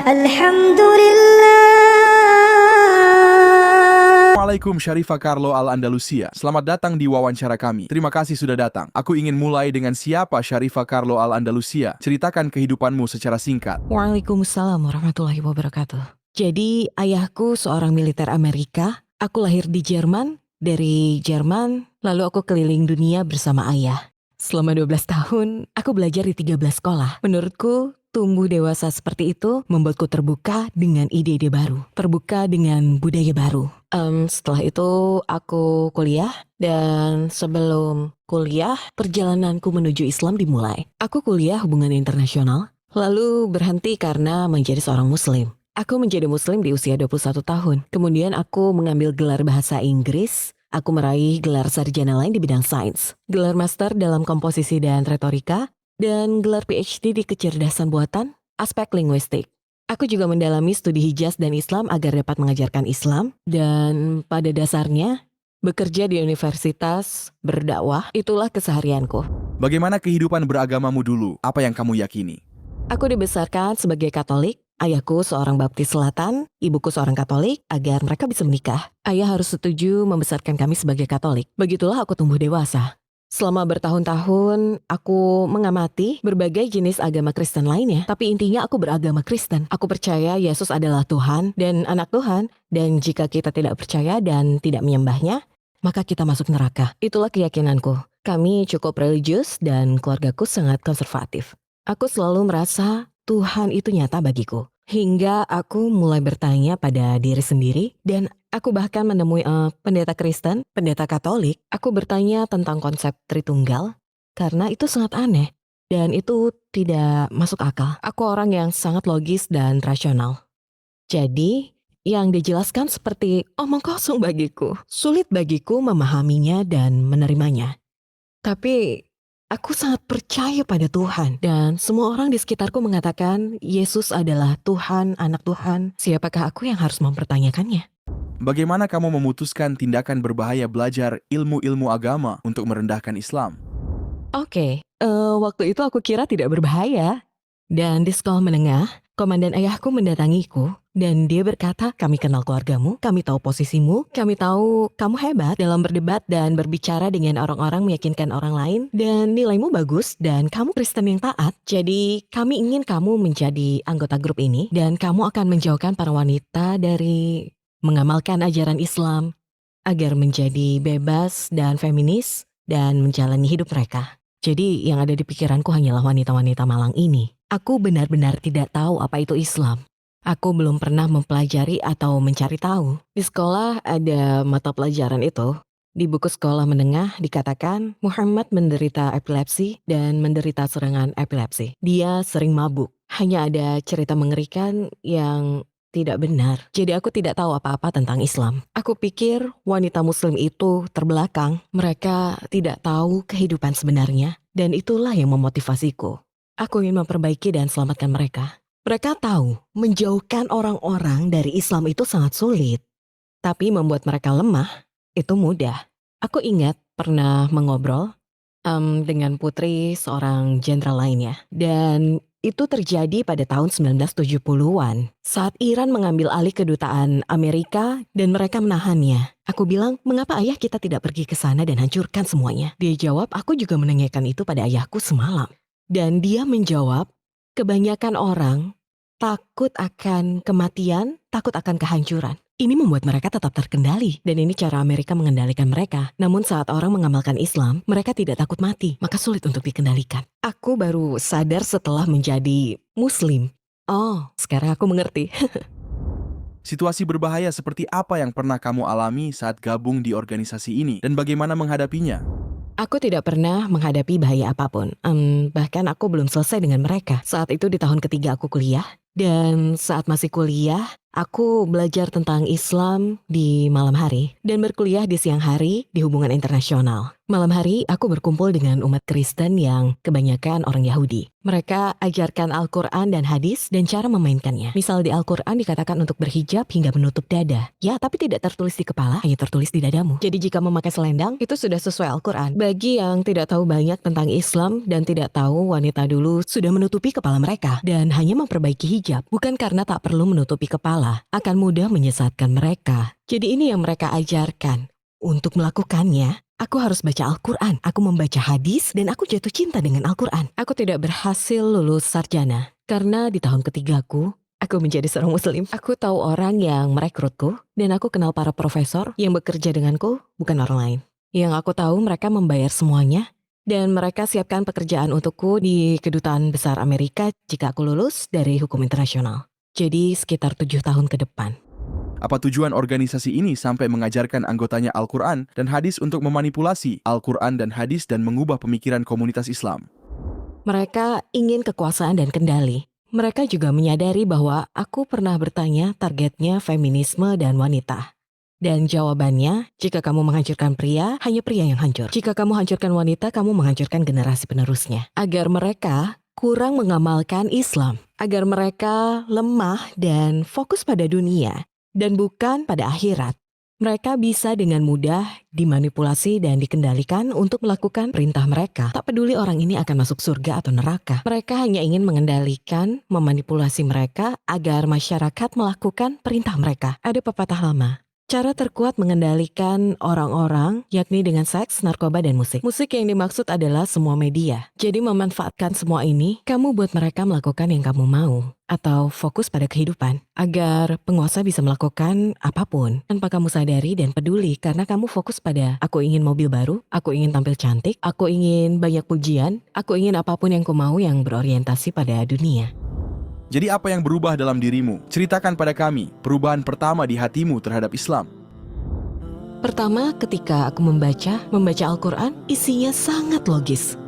Alhamdulillah. Assalamualaikum Syarifah Carlo Al-Andalusia. Selamat datang di wawancara kami. Terima kasih sudah datang. Aku ingin mulai dengan siapa Syarifah Carlo Al-Andalusia. Ceritakan kehidupanmu secara singkat. Waalaikumsalam warahmatullahi wabarakatuh. Jadi ayahku seorang militer Amerika. Aku lahir di Jerman. Dari Jerman, lalu aku keliling dunia bersama ayah. Selama 12 tahun, aku belajar di 13 sekolah. Menurutku, tumbuh dewasa seperti itu membuatku terbuka dengan ide-ide baru. Terbuka dengan budaya baru. Setelah itu aku kuliah, dan sebelum kuliah, perjalananku menuju Islam dimulai. Aku kuliah hubungan internasional, lalu berhenti karena menjadi seorang muslim. Aku menjadi muslim di usia 21 tahun. Kemudian aku mengambil gelar bahasa Inggris. Aku meraih gelar sarjana lain di bidang sains, gelar master dalam komposisi dan retorika, dan gelar PhD di kecerdasan buatan, aspek linguistik. Aku juga mendalami studi Hijaz dan Islam agar dapat mengajarkan Islam, dan pada dasarnya, bekerja di universitas, berdakwah, itulah keseharianku. Bagaimana kehidupan beragamamu dulu? Apa yang kamu yakini? Aku dibesarkan sebagai Katolik. Ayahku seorang Baptis Selatan, ibuku seorang Katolik, agar mereka bisa menikah. Ayah harus setuju membesarkan kami sebagai Katolik. Begitulah aku tumbuh dewasa. Selama bertahun-tahun, aku mengamati berbagai jenis agama Kristen lainnya. Tapi intinya aku beragama Kristen. Aku percaya Yesus adalah Tuhan dan anak Tuhan. Dan jika kita tidak percaya dan tidak menyembahnya, maka kita masuk neraka. Itulah keyakinanku. Kami cukup religius dan keluargaku sangat konservatif. Aku selalu merasa Tuhan itu nyata bagiku. Hingga aku mulai bertanya pada diri sendiri, dan aku bahkan menemui pendeta Kristen, pendeta Katolik. Aku bertanya tentang konsep Tritunggal, karena itu sangat aneh, dan itu tidak masuk akal. Aku orang yang sangat logis dan rasional. Jadi, yang dijelaskan seperti omong kosong bagiku. Sulit bagiku memahaminya dan menerimanya. Tapi aku sangat percaya pada Tuhan, dan semua orang di sekitarku mengatakan Yesus adalah Tuhan, anak Tuhan. Siapakah aku yang harus mempertanyakannya? Bagaimana kamu memutuskan tindakan berbahaya belajar ilmu-ilmu agama untuk merendahkan Islam? Oke, waktu itu aku kira tidak berbahaya. Dan di sekolah menengah, komandan ayahku mendatangiku, dan dia berkata, kami kenal keluargamu, kami tahu posisimu, kami tahu kamu hebat dalam berdebat dan berbicara dengan orang-orang meyakinkan orang lain, dan nilaimu bagus, dan kamu Kristen yang taat. Jadi kami ingin kamu menjadi anggota grup ini, dan kamu akan menjauhkan para wanita dari mengamalkan ajaran Islam, agar menjadi bebas dan feminis, dan menjalani hidup mereka. Jadi yang ada di pikiranku hanyalah wanita-wanita malang ini. Aku benar-benar tidak tahu apa itu Islam. Aku belum pernah mempelajari atau mencari tahu. Di sekolah ada mata pelajaran itu. Di buku sekolah menengah dikatakan Muhammad menderita epilepsi dan menderita serangan epilepsi. Dia sering mabuk. Hanya ada cerita mengerikan yang tidak benar. Jadi aku tidak tahu apa-apa tentang Islam. Aku pikir wanita muslim itu terbelakang. Mereka tidak tahu kehidupan sebenarnya. Dan itulah yang memotivasiku. Aku ingin memperbaiki dan selamatkan mereka. Mereka tahu menjauhkan orang-orang dari Islam itu sangat sulit. Tapi membuat mereka lemah, itu mudah. Aku ingat pernah mengobrol dengan putri seorang jenderal lainnya. Dan itu terjadi pada tahun 1970-an, saat Iran mengambil alih kedutaan Amerika dan mereka menahannya. Aku bilang, mengapa ayah kita tidak pergi ke sana dan hancurkan semuanya? Dia jawab, aku juga menanyakan itu pada ayahku semalam. Dan dia menjawab, kebanyakan orang takut akan kematian, takut akan kehancuran. Ini membuat mereka tetap terkendali, dan ini cara Amerika mengendalikan mereka. Namun saat orang mengamalkan Islam, mereka tidak takut mati, maka sulit untuk dikendalikan. Aku baru sadar setelah menjadi Muslim. Oh, sekarang aku mengerti. Situasi berbahaya seperti apa yang pernah kamu alami saat gabung di organisasi ini dan bagaimana menghadapinya? Aku tidak pernah menghadapi bahaya apapun. Bahkan aku belum selesai dengan mereka. Saat itu di tahun ketiga aku kuliah. Dan saat masih kuliah, aku belajar tentang Islam di malam hari. Dan berkuliah di siang hari di hubungan internasional. Malam hari aku berkumpul dengan umat Kristen yang kebanyakan orang Yahudi. Mereka ajarkan Al-Quran dan hadis dan cara memainkannya. Misal di Al-Quran dikatakan untuk berhijab hingga menutup dada. Ya, tapi tidak tertulis di kepala, hanya tertulis di dadamu. Jadi jika memakai selendang, itu sudah sesuai Al-Quran. Bagi yang tidak tahu banyak tentang Islam dan tidak tahu wanita dulu sudah menutupi kepala mereka dan hanya memperbaiki hijab. Bukan karena tak perlu menutupi kepala, akan mudah menyesatkan mereka. Jadi ini yang mereka ajarkan. Untuk melakukannya, aku harus baca Al-Quran, aku membaca hadis, dan aku jatuh cinta dengan Al-Quran. Aku tidak berhasil lulus sarjana, karena di tahun ketigaku, aku menjadi seorang muslim. Aku tahu orang yang merekrutku, dan aku kenal para profesor yang bekerja denganku, bukan orang lain. Yang aku tahu mereka membayar semuanya, dan mereka siapkan pekerjaan untukku di Kedutaan Besar Amerika jika aku lulus dari hukum internasional. Jadi sekitar 7 tahun ke depan. Apa tujuan organisasi ini sampai mengajarkan anggotanya Al-Quran dan hadis untuk memanipulasi Al-Quran dan hadis dan mengubah pemikiran komunitas Islam? Mereka ingin kekuasaan dan kendali. Mereka juga menyadari bahwa aku pernah bertanya targetnya feminisme dan wanita. Dan jawabannya, jika kamu menghancurkan pria, hanya pria yang hancur. Jika kamu hancurkan wanita, kamu menghancurkan generasi penerusnya. Agar mereka kurang mengamalkan Islam. Agar mereka lemah dan fokus pada dunia. Dan bukan pada akhirat. Mereka bisa dengan mudah dimanipulasi dan dikendalikan untuk melakukan perintah mereka. Tak peduli orang ini akan masuk surga atau neraka. Mereka hanya ingin mengendalikan, memanipulasi mereka agar masyarakat melakukan perintah mereka. Ada pepatah lama. Cara terkuat mengendalikan orang-orang yakni dengan seks, narkoba, dan musik. Musik yang dimaksud adalah semua media. Jadi memanfaatkan semua ini, kamu buat mereka melakukan yang kamu mau. Atau fokus pada kehidupan. Agar penguasa bisa melakukan apapun tanpa kamu sadari dan peduli. Karena kamu fokus pada aku ingin mobil baru, aku ingin tampil cantik, aku ingin banyak pujian, aku ingin apapun yang ku mau yang berorientasi pada dunia. Jadi apa yang berubah dalam dirimu? Ceritakan pada kami perubahan pertama di hatimu terhadap Islam. Pertama, ketika aku membaca Al-Quran, isinya sangat logis.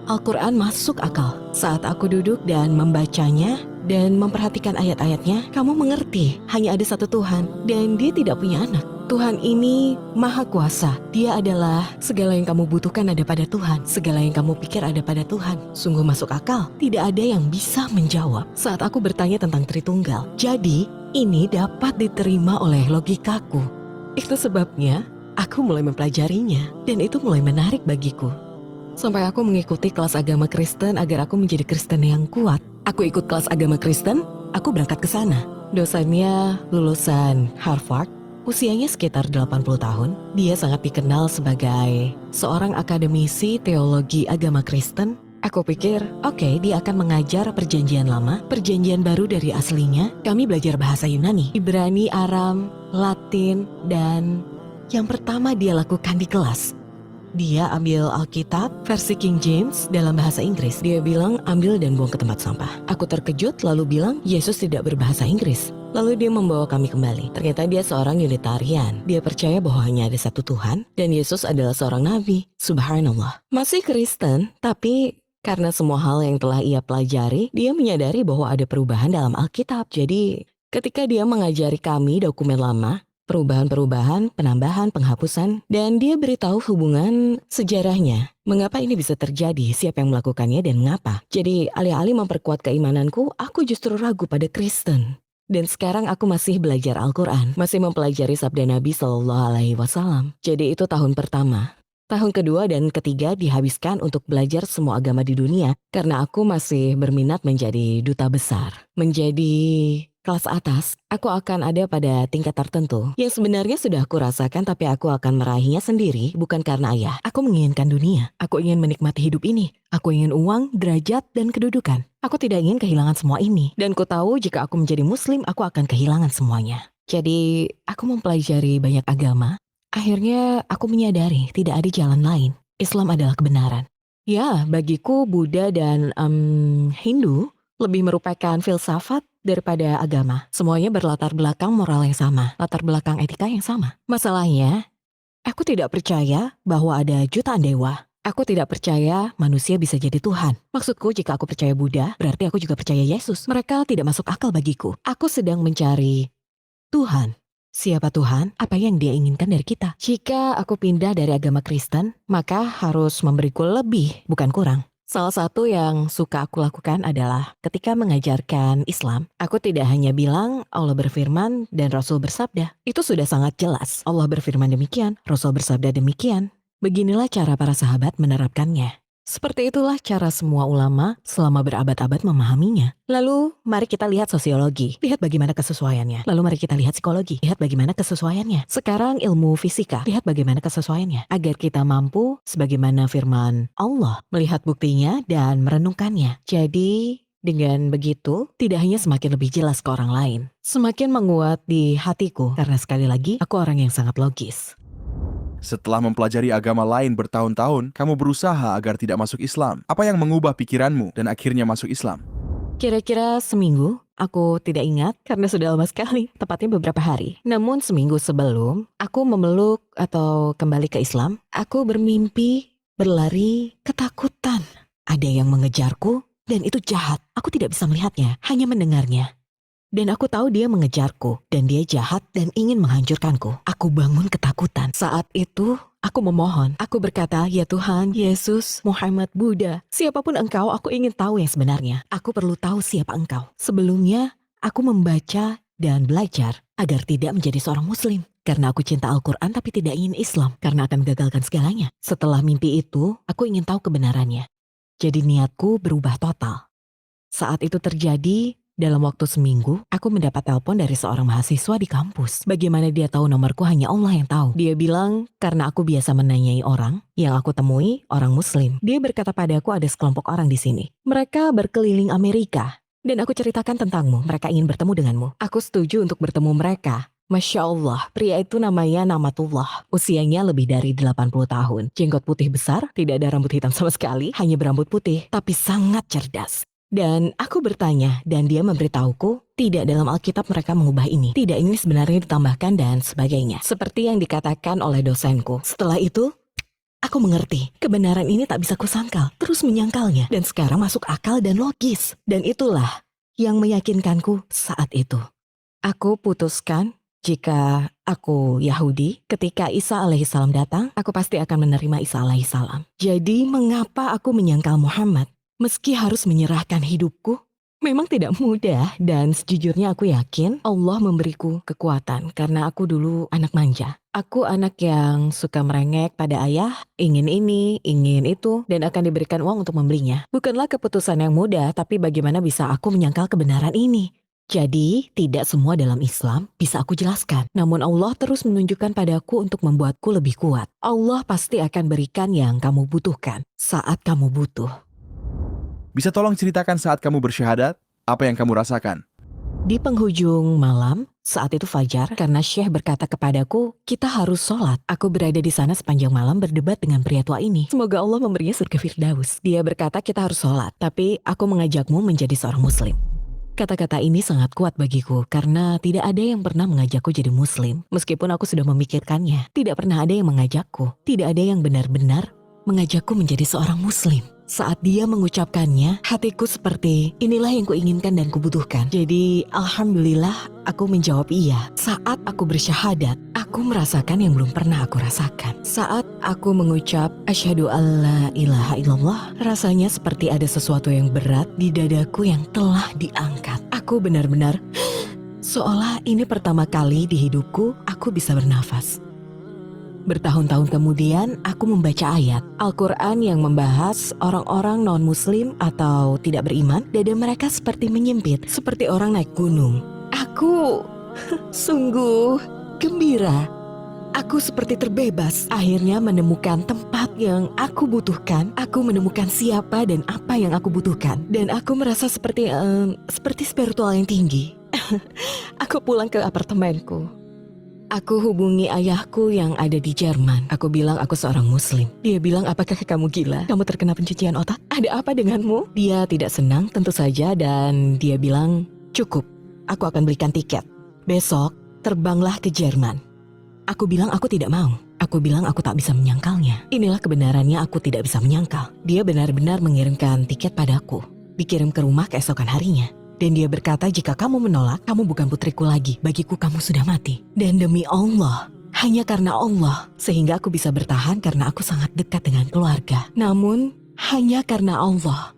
Al-Quran masuk akal. Saat aku duduk dan membacanya dan memperhatikan ayat-ayatnya, kamu mengerti hanya ada satu Tuhan dan dia tidak punya anak. Tuhan ini maha kuasa. Dia adalah segala yang kamu butuhkan ada pada Tuhan. Segala yang kamu pikir ada pada Tuhan. Sungguh masuk akal. Tidak ada yang bisa menjawab saat aku bertanya tentang Tritunggal. Jadi, ini dapat diterima oleh logikaku. Itu sebabnya aku mulai mempelajarinya dan itu mulai menarik bagiku. Sampai aku mengikuti kelas agama Kristen agar aku menjadi Kristen yang kuat. Aku ikut kelas agama Kristen, aku berangkat ke sana. Dosennya lulusan Harvard. Usianya sekitar 80 tahun, dia sangat dikenal sebagai seorang akademisi teologi agama Kristen. Aku pikir, oke, dia akan mengajar perjanjian lama, perjanjian baru dari aslinya. Kami belajar bahasa Yunani, Ibrani, Aram, Latin, dan yang pertama dia lakukan di kelas. Dia ambil Alkitab versi King James dalam bahasa Inggris. Dia bilang ambil dan buang ke tempat sampah. Aku terkejut lalu bilang Yesus tidak berbahasa Inggris. Lalu dia membawa kami kembali. Ternyata dia seorang Unitarian. Dia percaya bahwa hanya ada satu Tuhan dan Yesus adalah seorang nabi. Subhanallah. Masih Kristen, tapi karena semua hal yang telah ia pelajari, dia menyadari bahwa ada perubahan dalam Alkitab. Jadi ketika dia mengajari kami dokumen lama, perubahan-perubahan, penambahan, penghapusan, dan dia beritahu hubungan sejarahnya. Mengapa ini bisa terjadi, siapa yang melakukannya, dan mengapa. Jadi alih-alih memperkuat keimananku, aku justru ragu pada Kristen. Dan sekarang aku masih belajar Al-Quran, masih mempelajari sabda Nabi SAW. Jadi itu tahun pertama. Tahun kedua dan ketiga dihabiskan untuk belajar semua agama di dunia, karena aku masih berminat menjadi duta besar. Menjadi kelas atas, aku akan ada pada tingkat tertentu yang sebenarnya sudah aku rasakan, tapi aku akan meraihnya sendiri, bukan karena ayah. Aku menginginkan dunia, aku ingin menikmati hidup ini, aku ingin uang, derajat, dan kedudukan. Aku tidak ingin kehilangan semua ini, dan ku tahu jika aku menjadi muslim, aku akan kehilangan semuanya. Jadi, aku mempelajari banyak agama. Akhirnya, aku menyadari tidak ada jalan lain. Islam adalah kebenaran. Ya, bagiku Buddha dan Hindu lebih merupakan filsafat daripada agama. Semuanya berlatar belakang moral yang sama, latar belakang etika yang sama. Masalahnya, aku tidak percaya bahwa ada jutaan dewa. Aku tidak percaya manusia bisa jadi Tuhan. Maksudku, jika aku percaya Buddha, berarti aku juga percaya Yesus. Mereka tidak masuk akal bagiku. Aku sedang mencari Tuhan. Siapa Tuhan? Apa yang Dia inginkan dari kita? Jika aku pindah dari agama Kristen, maka harus memberiku lebih, bukan kurang. Salah satu yang suka aku lakukan adalah ketika mengajarkan Islam, aku tidak hanya bilang Allah berfirman dan Rasul bersabda. Itu sudah sangat jelas. Allah berfirman demikian, Rasul bersabda demikian. Beginilah cara para sahabat menerapkannya. Seperti itulah cara semua ulama selama berabad-abad memahaminya. Lalu, mari kita lihat sosiologi. Lihat bagaimana kesesuaiannya. Lalu mari kita lihat psikologi. Lihat bagaimana kesesuaiannya. Sekarang ilmu fisika. Lihat bagaimana kesesuaiannya. Agar kita mampu, sebagaimana firman Allah, melihat buktinya dan merenungkannya. Jadi, dengan begitu, tidak hanya semakin lebih jelas ke orang lain. Semakin menguat di hatiku. Karena sekali lagi, aku orang yang sangat logis. Setelah mempelajari agama lain bertahun-tahun, kamu berusaha agar tidak masuk Islam. Apa yang mengubah pikiranmu dan akhirnya masuk Islam? Kira-kira seminggu, aku tidak ingat karena sudah lama sekali, tepatnya beberapa hari. Namun seminggu sebelum aku memeluk atau kembali ke Islam, aku bermimpi, berlari, ketakutan. Ada yang mengejarku dan itu jahat. Aku tidak bisa melihatnya, hanya mendengarnya. Dan aku tahu dia mengejarku, dan dia jahat dan ingin menghancurkanku. Aku bangun ketakutan. Saat itu, aku memohon. Aku berkata, ya Tuhan, Yesus, Muhammad, Buddha, siapapun engkau, aku ingin tahu yang sebenarnya. Aku perlu tahu siapa engkau. Sebelumnya, aku membaca dan belajar agar tidak menjadi seorang muslim. Karena aku cinta Al-Quran tapi tidak ingin Islam, karena akan menggagalkan segalanya. Setelah mimpi itu, aku ingin tahu kebenarannya. Jadi niatku berubah total. Saat itu terjadi, dalam waktu seminggu, aku mendapat telepon dari seorang mahasiswa di kampus. Bagaimana dia tahu nomorku hanya Allah yang tahu. Dia bilang, karena aku biasa menanyai orang, yang aku temui orang muslim. Dia berkata padaku ada sekelompok orang di sini. Mereka berkeliling Amerika. Dan aku ceritakan tentangmu, mereka ingin bertemu denganmu. Aku setuju untuk bertemu mereka. Masya Allah, pria itu namanya Namatullah. Usianya lebih dari 80 tahun. Jenggot putih besar, tidak ada rambut hitam sama sekali, hanya berambut putih, tapi sangat cerdas. Dan aku bertanya, dan dia memberitahuku, tidak dalam Alkitab mereka mengubah ini. Tidak, ini sebenarnya ditambahkan dan sebagainya. Seperti yang dikatakan oleh dosenku. Setelah itu, aku mengerti. Kebenaran ini tak bisa kusangkal. Terus menyangkalnya. Dan sekarang masuk akal dan logis. Dan itulah yang meyakinkanku saat itu. Aku putuskan, jika aku Yahudi, ketika Isa alaihissalam datang, aku pasti akan menerima Isa alaihissalam. Jadi mengapa aku menyangkal Muhammad? Meski harus menyerahkan hidupku, memang tidak mudah dan sejujurnya aku yakin Allah memberiku kekuatan karena aku dulu anak manja. Aku anak yang suka merengek pada ayah, ingin ini, ingin itu, dan akan diberikan uang untuk membelinya. Bukanlah keputusan yang mudah, tapi bagaimana bisa aku menyangkal kebenaran ini? Jadi, tidak semua dalam Islam bisa aku jelaskan. Namun Allah terus menunjukkan padaku untuk membuatku lebih kuat. Allah pasti akan berikan yang kamu butuhkan saat kamu butuh. Bisa tolong ceritakan saat kamu bersyahadat, apa yang kamu rasakan? Di penghujung malam, saat itu fajar, karena Syekh berkata kepadaku, kita harus sholat. Aku berada di sana sepanjang malam berdebat dengan pria tua ini. Semoga Allah memberinya surga Firdaus. Dia berkata kita harus sholat, tapi aku mengajakmu menjadi seorang muslim. Kata-kata ini sangat kuat bagiku, karena tidak ada yang pernah mengajakku jadi muslim. Meskipun aku sudah memikirkannya, tidak pernah ada yang mengajakku. Tidak ada yang benar-benar mengajakku menjadi seorang muslim. Saat dia mengucapkannya, hatiku seperti inilah yang kuinginkan dan kubutuhkan. Jadi alhamdulillah aku menjawab iya. Saat aku bersyahadat, aku merasakan yang belum pernah aku rasakan. Saat aku mengucap asyhadu alla ilaha illallah, rasanya seperti ada sesuatu yang berat di dadaku yang telah diangkat. Aku benar-benar seolah ini pertama kali di hidupku aku bisa bernafas. Bertahun-tahun kemudian, aku membaca ayat Al-Quran yang membahas orang-orang non-muslim atau tidak beriman, dada mereka seperti menyempit, seperti orang naik gunung. Aku sungguh gembira. Aku seperti terbebas, akhirnya menemukan tempat yang aku butuhkan. Aku menemukan siapa dan apa yang aku butuhkan. Dan aku merasa seperti spiritual yang tinggi. Aku pulang ke apartemenku. Aku hubungi ayahku yang ada di Jerman. Aku bilang aku seorang muslim. Dia bilang, apakah kamu gila? Kamu terkena pencucian otak? Ada apa denganmu? Dia tidak senang tentu saja dan dia bilang, cukup, aku akan belikan tiket. Besok terbanglah ke Jerman. Aku bilang aku tidak mau. Aku bilang aku tak bisa menyangkalnya. Inilah kebenarannya, aku tidak bisa menyangkal. Dia benar-benar mengirimkan tiket padaku. Dikirim ke rumah keesokan harinya. Dan dia berkata, jika kamu menolak, kamu bukan putriku lagi. Bagiku kamu sudah mati. Dan demi Allah, hanya karena Allah, sehingga aku bisa bertahan karena aku sangat dekat dengan keluarga. Namun, hanya karena Allah,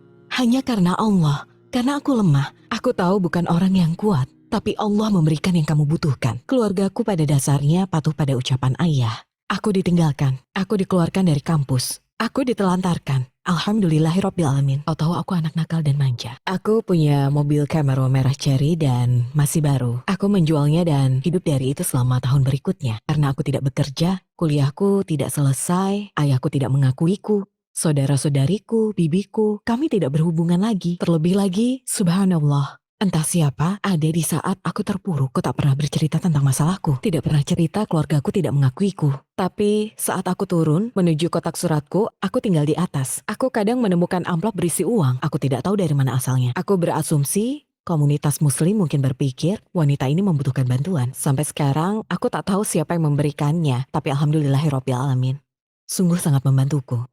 karena aku lemah. Aku tahu bukan orang yang kuat, tapi Allah memberikan yang kamu butuhkan. Keluargaku pada dasarnya patuh pada ucapan ayah. Aku ditinggalkan, aku dikeluarkan dari kampus, aku ditelantarkan. Alhamdulillahirrabbilalamin. Tahu aku anak nakal dan manja. Aku punya mobil Camaro merah cherry dan masih baru. Aku menjualnya dan hidup dari itu selama tahun berikutnya. Karena aku tidak bekerja, kuliahku tidak selesai, ayahku tidak mengakuiku, saudara-saudariku, bibiku, kami tidak berhubungan lagi. Terlebih lagi, subhanallah, entah siapa ada di saat aku terpuruk. Aku tak pernah bercerita tentang masalahku. Tidak pernah cerita, keluargaku tidak mengakuiku. Tapi saat aku turun menuju kotak suratku, aku tinggal di atas. Aku kadang menemukan amplop berisi uang. Aku tidak tahu dari mana asalnya. Aku berasumsi komunitas muslim mungkin berpikir wanita ini membutuhkan bantuan. Sampai sekarang aku tak tahu siapa yang memberikannya. Tapi alhamdulillahirrabbilalamin. Sungguh sangat membantuku.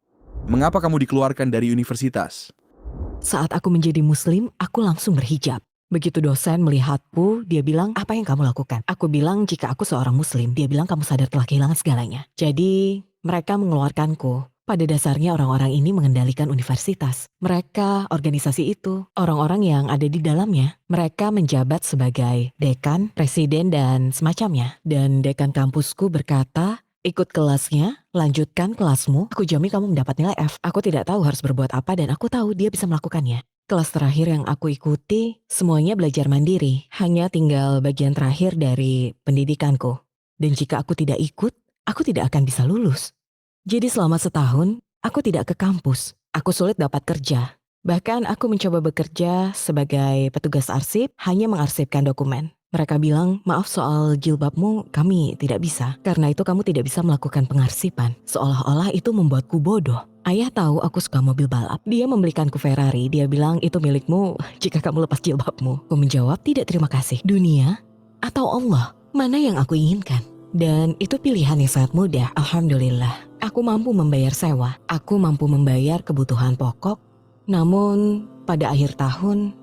Mengapa kamu dikeluarkan dari universitas? Saat aku menjadi muslim, aku langsung berhijab. Begitu dosen melihatku, dia bilang, apa yang kamu lakukan? Aku bilang, jika aku seorang muslim. Dia bilang, kamu sadar telah kehilangan segalanya. Jadi, mereka mengeluarkanku. Pada dasarnya orang-orang ini mengendalikan universitas. Mereka, organisasi itu, orang-orang yang ada di dalamnya. Mereka menjabat sebagai dekan, presiden, dan semacamnya. Dan dekan kampusku berkata, ikut kelasnya, lanjutkan kelasmu, aku jamin kamu mendapat nilai F. Aku tidak tahu harus berbuat apa dan aku tahu dia bisa melakukannya. Kelas terakhir yang aku ikuti, semuanya belajar mandiri. Hanya tinggal bagian terakhir dari pendidikanku. Dan jika aku tidak ikut, aku tidak akan bisa lulus. Jadi selama setahun, aku tidak ke kampus. Aku sulit dapat kerja. Bahkan aku mencoba bekerja sebagai petugas arsip, hanya mengarsipkan dokumen. Mereka bilang, maaf soal jilbabmu kami tidak bisa. Karena itu kamu tidak bisa melakukan pengarsipan. Seolah-olah itu membuatku bodoh. Ayah tahu aku suka mobil balap. Dia membelikanku Ferrari. Dia bilang, itu milikmu jika kamu lepas jilbabmu. Aku menjawab, tidak terima kasih. Dunia atau Allah, mana yang aku inginkan? Dan itu pilihan yang sangat mudah, alhamdulillah. Aku mampu membayar sewa. Aku mampu membayar kebutuhan pokok. Namun, pada akhir tahun,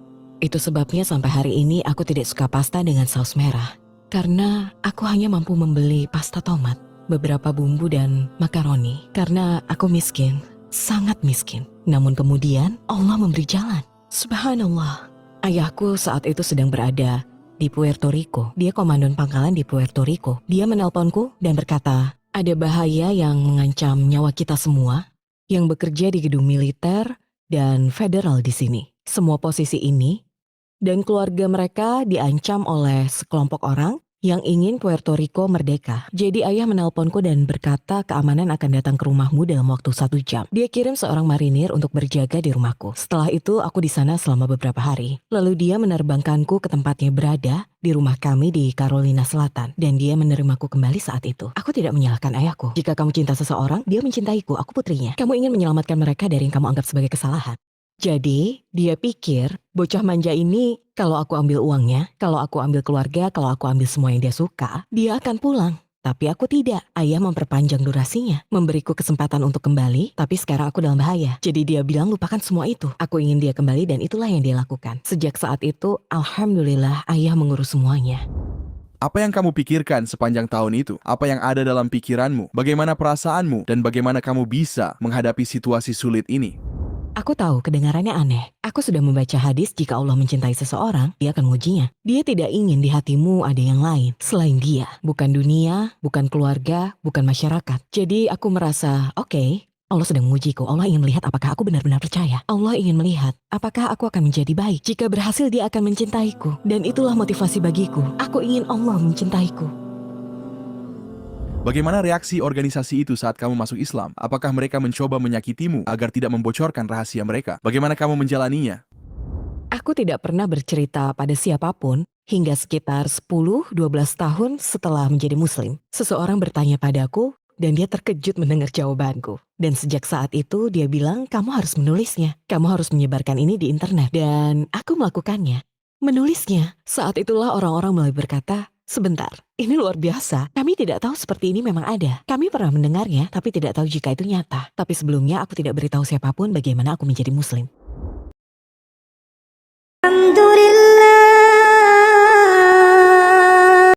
itu sebabnya sampai hari ini aku tidak suka pasta dengan saus merah. Karena aku hanya mampu membeli pasta tomat, beberapa bumbu dan makaroni. Karena aku miskin, sangat miskin. Namun kemudian Allah memberi jalan. Subhanallah. Ayahku saat itu sedang berada di Puerto Rico. Dia komandan pangkalan di Puerto Rico. Dia menelponku dan berkata, ada bahaya yang mengancam nyawa kita semua yang bekerja di gedung militer dan federal di sini. Semua posisi ini dan keluarga mereka diancam oleh sekelompok orang yang ingin Puerto Rico merdeka. Jadi ayah menelponku dan berkata keamanan akan datang ke rumahmu dalam waktu 1 jam. Dia kirim seorang marinir untuk berjaga di rumahku. Setelah itu aku di sana selama beberapa hari. Lalu dia menerbangkanku ke tempatnya berada di rumah kami di Carolina Selatan. Dan dia menerimaku kembali saat itu. Aku tidak menyalahkan ayahku. Jika kamu cinta seseorang, dia mencintaiku, aku putrinya. Kamu ingin menyelamatkan mereka dari yang kamu anggap sebagai kesalahan. Jadi, dia pikir bocah manja ini kalau aku ambil uangnya, kalau aku ambil keluarga, kalau aku ambil semua yang dia suka, dia akan pulang. Tapi aku tidak. Ayah memperpanjang durasinya, memberiku kesempatan untuk kembali, tapi sekarang aku dalam bahaya. Jadi dia bilang lupakan semua itu. Aku ingin dia kembali dan itulah yang dia lakukan. Sejak saat itu, alhamdulillah ayah mengurus semuanya. Apa yang kamu pikirkan sepanjang tahun itu? Apa yang ada dalam pikiranmu? Bagaimana perasaanmu? Dan bagaimana kamu bisa menghadapi situasi sulit ini? Aku tahu kedengarannya aneh. Aku sudah membaca hadis jika Allah mencintai seseorang, dia akan mengujinya. Dia tidak ingin di hatimu ada yang lain selain dia. Bukan dunia, bukan keluarga, bukan masyarakat. Jadi aku merasa, oke, Allah sedang mengujiku. Allah ingin melihat apakah aku benar-benar percaya. Allah ingin melihat apakah aku akan menjadi baik. Jika berhasil dia akan mencintaiku. Dan itulah motivasi bagiku. Aku ingin Allah mencintaiku. Bagaimana reaksi organisasi itu saat kamu masuk Islam? Apakah mereka mencoba menyakitimu agar tidak membocorkan rahasia mereka? Bagaimana kamu menjalaninya? Aku tidak pernah bercerita pada siapapun hingga sekitar 10-12 tahun setelah menjadi muslim. Seseorang bertanya padaku dan dia terkejut mendengar jawabanku. Dan sejak saat itu dia bilang, kamu harus menulisnya. Kamu harus menyebarkan ini di internet. Dan aku melakukannya. Menulisnya. Saat itulah orang-orang mulai berkata, sebentar, ini luar biasa. Kami tidak tahu seperti ini memang ada. Kami pernah mendengarnya, tapi tidak tahu jika itu nyata. Tapi sebelumnya aku tidak beritahu siapapun bagaimana aku menjadi muslim.